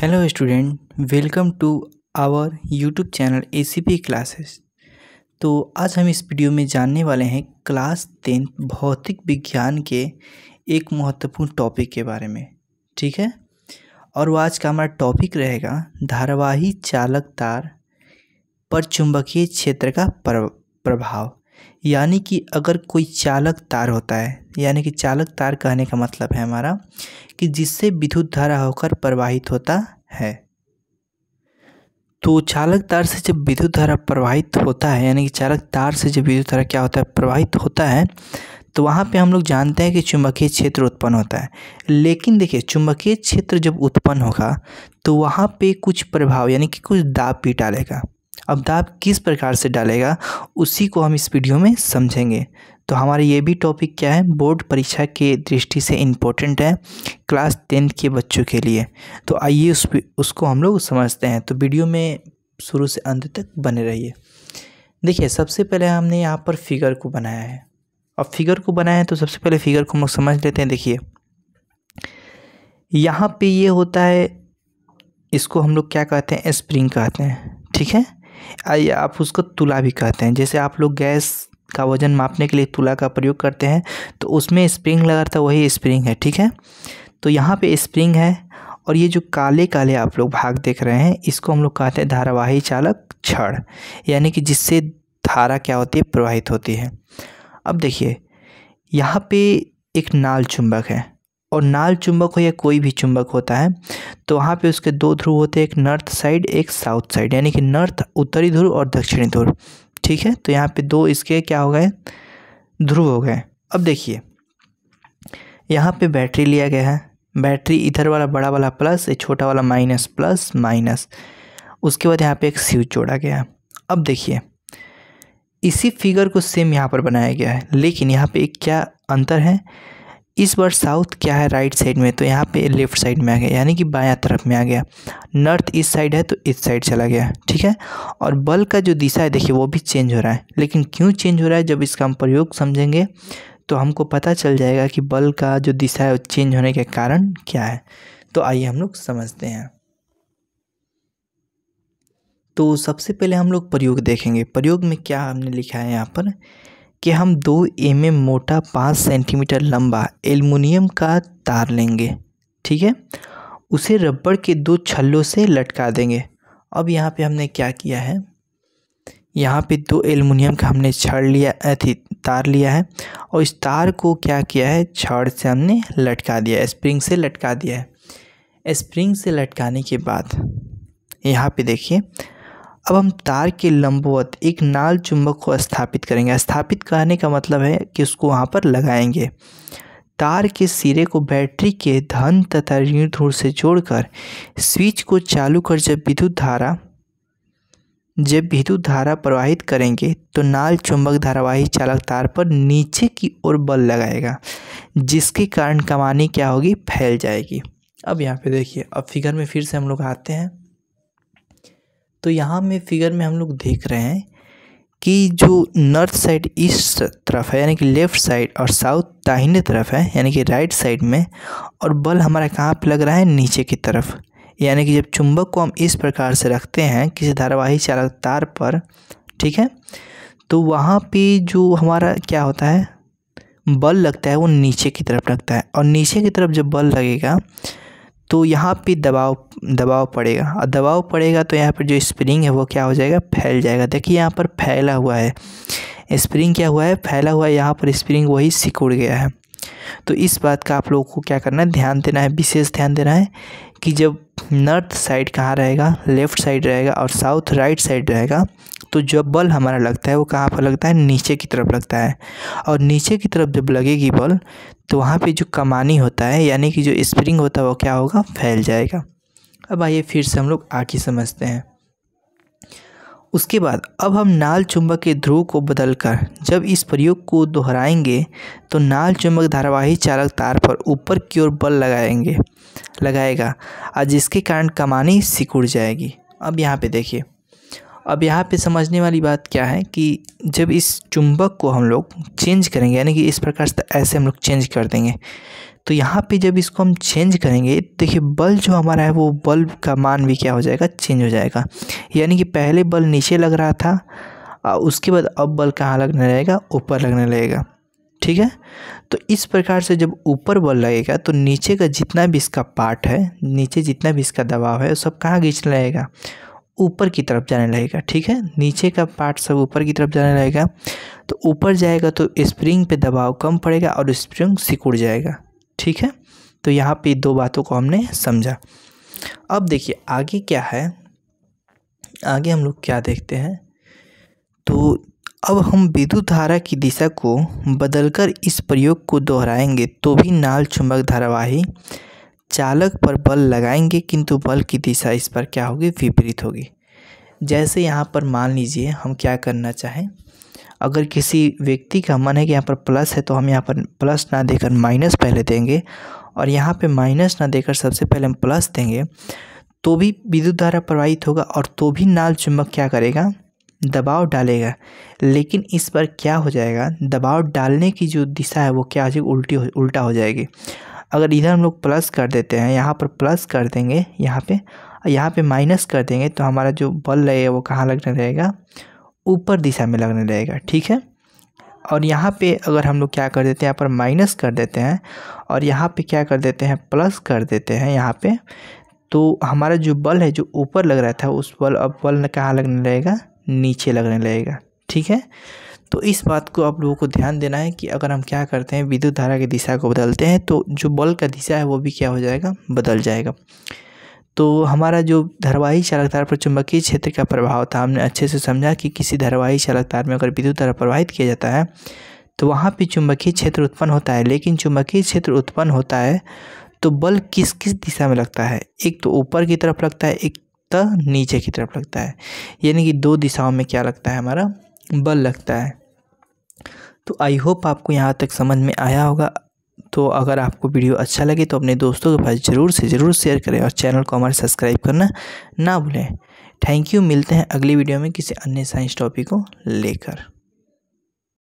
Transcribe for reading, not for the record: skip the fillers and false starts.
Hello student, welcome to our YouTube channel ACP classes. तो आज हम इस वीडियो में जानने वाले हैं क्लास 10 भौतिक विज्ञान के एक महत्वपूर्ण टॉपिक के बारे में। ठीक है, और वो आज का हमारा टॉपिक रहेगा धारावाही चालक तार पर चुंबकीय क्षेत्र का प्रभाव। यानी कि अगर कोई चालक तार होता है, यानी कि चालक तार कहने का मतलब है हमारा कि जिससे विद्युत धारा होकर प्रवाहित होता है। तो चालक तार से जब विद्युत धारा प्रवाहित होता है, यानी कि चालक तार से जब विद्युत धारा क्या होता है, प्रवाहित होता है, तो वहाँ पे हम लोग जानते हैं कि चुंबकीय क्षेत्र उत्पन्न होता है। लेकिन देखिए, चुंबकीय क्षेत्र जब उत्पन्न होगा तो वहाँ पे कुछ प्रभाव यानी कि कुछ दाब भी डालेगा। अब दाब किस प्रकार से डालेगा उसी को हम इस वीडियो में समझेंगे। तो हमारा ये भी टॉपिक क्या है, बोर्ड परीक्षा के दृष्टि से इम्पोर्टेंट है क्लास 10 के बच्चों के लिए। तो आइए उसको हम लोग समझते हैं। तो वीडियो में शुरू से अंत तक बने रहिए। देखिए, सबसे पहले हमने यहाँ पर फिगर को बनाया है। अब फिगर को बनाया है तो सबसे पहले फिगर को हम लोग समझ लेते हैं। देखिए, यहाँ पे ये होता है, इसको हम लोग क्या कहते हैं, स्प्रिंग कहते हैं। ठीक है, आइए आप उसको तुला भी कहते हैं। जैसे आप लोग गैस का वजन मापने के लिए तुला का प्रयोग करते हैं तो उसमें स्प्रिंग लगा था, वही स्प्रिंग है। ठीक है, तो यहाँ पे स्प्रिंग है और ये जो काले काले आप लोग भाग देख रहे हैं इसको हम लोग कहते हैं धारावाही चालक छड़, यानी कि जिससे धारा क्या होती है, प्रवाहित होती है। अब देखिए, यहाँ पे एक नाल चुंबक है, और नाल चुंबक हो या कोई भी चुंबक होता है तो वहाँ पे उसके दो ध्रुव होते हैं, एक नॉर्थ साइड एक साउथ साइड, यानी कि नॉर्थ उत्तरी ध्रुव और दक्षिणी ध्रुव। ठीक है, तो यहाँ पे दो इसके क्या हो गए, ध्रुव हो गए। अब देखिए, यहाँ पे बैटरी लिया गया है। बैटरी इधर वाला बड़ा वाला प्लस, ये छोटा वाला माइनस, प्लस माइनस। उसके बाद यहाँ पे एक स्विच जोड़ा गया है। अब देखिए, इसी फिगर को सेम यहाँ पर बनाया गया है, लेकिन यहाँ पे एक क्या अंतर है, इस बार साउथ क्या है, राइट साइड में, तो यहाँ पे लेफ्ट साइड में आ गया, यानी कि बायां तरफ में आ गया। नॉर्थ इस साइड है तो इस साइड चला गया। ठीक है, और बल का जो दिशा है देखिए वो भी चेंज हो रहा है। लेकिन क्यों चेंज हो रहा है, जब इसका हम प्रयोग समझेंगे तो हमको पता चल जाएगा कि बल का जो दिशा है वो चेंज होने के कारण क्या है। तो आइए हम लोग समझते हैं। तो सबसे पहले हम लोग प्रयोग देखेंगे। प्रयोग में क्या हमने लिखा है यहाँ पर कि हम 2 mm मोटा 5 सेंटीमीटर लंबा एल्युमिनियम का तार लेंगे। ठीक है, उसे रबड़ के 2 छल्लों से लटका देंगे। अब यहाँ पे हमने क्या किया है, यहाँ पे 2 एल्युमिनियम का हमने छड़ लिया, तार लिया है, और इस तार को क्या किया है, छड़ से हमने लटका दिया, स्प्रिंग से लटका दिया है। स्प्रिंग से लटकाने के बाद यहाँ पे देखिए, अब हम तार के लंबवत एक नाल चुंबक को स्थापित करेंगे। स्थापित करने का मतलब है कि उसको वहाँ पर लगाएंगे। तार के सिरे को बैटरी के धन तथा ऋण ध्रुव से जोड़कर स्विच को चालू कर जब विद्युत धारा प्रवाहित करेंगे तो नाल चुंबक धारावाही चालक तार पर नीचे की ओर बल लगाएगा, जिसके कारण कमानी क्या होगी, फैल जाएगी। अब यहाँ पे देखिए, अब फिगर में फिर से हम लोग आते हैं। तो यहाँ में फिगर में हम लोग देख रहे हैं कि जो नॉर्थ साइड ईस्ट तरफ है, यानी कि लेफ़्ट साइड, और साउथ दाहिने तरफ है, यानी कि राइट साइड में, और बल हमारा कहाँ पे लग रहा है, नीचे की तरफ। यानी कि जब चुंबक को हम इस प्रकार से रखते हैं किसी धारावाही चालक तार पर, ठीक है, तो वहाँ पे जो हमारा क्या होता है, बल लगता है वो नीचे की तरफ लगता है, और नीचे की तरफ जब बल लगेगा तो यहाँ पे दबाव पड़ेगा, और दबाव पड़ेगा तो यहाँ पर जो स्प्रिंग है वो क्या हो जाएगा, फैल जाएगा। देखिए, यहाँ पर फैला हुआ है स्प्रिंग, क्या हुआ है, फैला हुआ है। यहाँ पर स्प्रिंग वही सिकुड़ गया है। तो इस बात का आप लोगों को क्या करना है, ध्यान देना है, विशेष ध्यान देना है कि जब नॉर्थ साइड कहाँ रहेगा, लेफ़्ट साइड रहेगा, और साउथ राइट साइड रहेगा, तो जब बल हमारा लगता है वो कहाँ पर लगता है, नीचे की तरफ लगता है। और नीचे की तरफ जब लगेगी बल तो वहाँ पे जो कमानी होता है, यानी कि जो स्प्रिंग होता है वो क्या होगा, फैल जाएगा। अब आइए फिर से हम लोग आगे समझते हैं। उसके बाद अब हम नाल चुंबक के ध्रुव को बदलकर जब इस प्रयोग को दोहराएंगे तो नाल चुंबक धारावाही चालक तार पर ऊपर की ओर बल लगाएगा, और जिसके कारण कमानी सिकुड़ जाएगी। अब यहाँ पे देखिए, अब यहाँ पे समझने वाली बात क्या है कि जब इस चुंबक को हम लोग चेंज करेंगे, यानी कि इस प्रकार से ऐसे हम लोग चेंज कर देंगे, तो यहाँ पे जब इसको हम चेंज करेंगे, देखिए बल जो हमारा है वो बल्ब का मान भी क्या हो जाएगा, चेंज हो जाएगा। यानी कि पहले बल नीचे लग रहा था, उसके बाद अब बल कहाँ लगने लगेगा, ऊपर लगने लगेगा। ठीक है, तो इस प्रकार से जब ऊपर बल लगेगा तो नीचे का जितना भी इसका पार्ट है, नीचे जितना भी इसका दबाव है वो सब कहाँ खींचने लगेगा, ऊपर की तरफ जाने लगेगा। ठीक है, नीचे का पार्ट सब ऊपर की तरफ जाने लगेगा। तो ऊपर जाएगा तो स्प्रिंग पे दबाव कम पड़ेगा और स्प्रिंग सिकुड़ जाएगा। ठीक है, तो यहाँ पे 2 बातों को हमने समझा। अब देखिए आगे क्या है, आगे हम लोग क्या देखते हैं। तो अब हम विद्युत धारा की दिशा को बदलकर इस प्रयोग को दोहराएंगे तो भी नाल चुंबक धारावाही चालक पर बल लगाएंगे, किंतु बल की दिशा इस पर क्या होगी, विपरीत होगी। जैसे यहाँ पर मान लीजिए हम क्या करना चाहें, अगर किसी व्यक्ति का मन है कि यहाँ पर प्लस है तो हम यहाँ पर प्लस ना देकर माइनस पहले देंगे, और यहाँ पे माइनस ना देकर सबसे पहले हम प्लस देंगे, तो भी विद्युत धारा प्रवाहित होगा और तो भी नाल चुंबक क्या करेगा, दबाव डालेगा। लेकिन इस पर क्या हो जाएगा, दबाव डालने की जो दिशा है वो क्या हो जाएगी, उल्टा हो जाएगी। अगर इधर हम लोग प्लस कर देते हैं, यहाँ पर प्लस कर देंगे, यहाँ पे माइनस कर देंगे, तो हमारा जो बल लगेगा वो कहाँ लगने रहेगा, ऊपर दिशा में लगने लगेगा। ठीक है, और यहाँ पे अगर हम लोग क्या कर देते हैं, यहाँ पर माइनस कर देते हैं और यहाँ पे क्या कर देते हैं, प्लस कर देते हैं यहाँ पे, तो हमारा जो बल है जो ऊपर लग रहा था उस बल अब बल कहाँ लगने लगेगा, नीचे लगने लगेगा। ठीक है, तो इस बात को आप लोगों को ध्यान देना है कि अगर हम क्या करते हैं, विद्युत धारा की दिशा को बदलते हैं तो जो बल का दिशा है वो भी क्या हो जाएगा, बदल जाएगा। तो हमारा जो धारावाही चालक तार पर चुंबकीय क्षेत्र का प्रभाव था, हमने अच्छे से समझा कि किसी धारावाही चालक तार में अगर विद्युत धारा प्रवाहित किया जाता है तो वहाँ पे चुंबकीय क्षेत्र उत्पन्न होता है। लेकिन चुंबकीय क्षेत्र उत्पन्न होता है तो बल किस किस दिशा में लगता है, एक तो ऊपर की तरफ लगता है, एक तो नीचे की तरफ लगता है। यानी कि 2 दिशाओं में क्या लगता है, हमारा बल लगता है। तो आई होप आपको यहाँ तक समझ में आया होगा। तो अगर आपको वीडियो अच्छा लगे तो अपने दोस्तों के पास ज़रूर से ज़रूर शेयर करें और चैनल को हमारे सब्सक्राइब करना ना भूलें। थैंक यू, मिलते हैं अगली वीडियो में किसी अन्य साइंस टॉपिक को लेकर।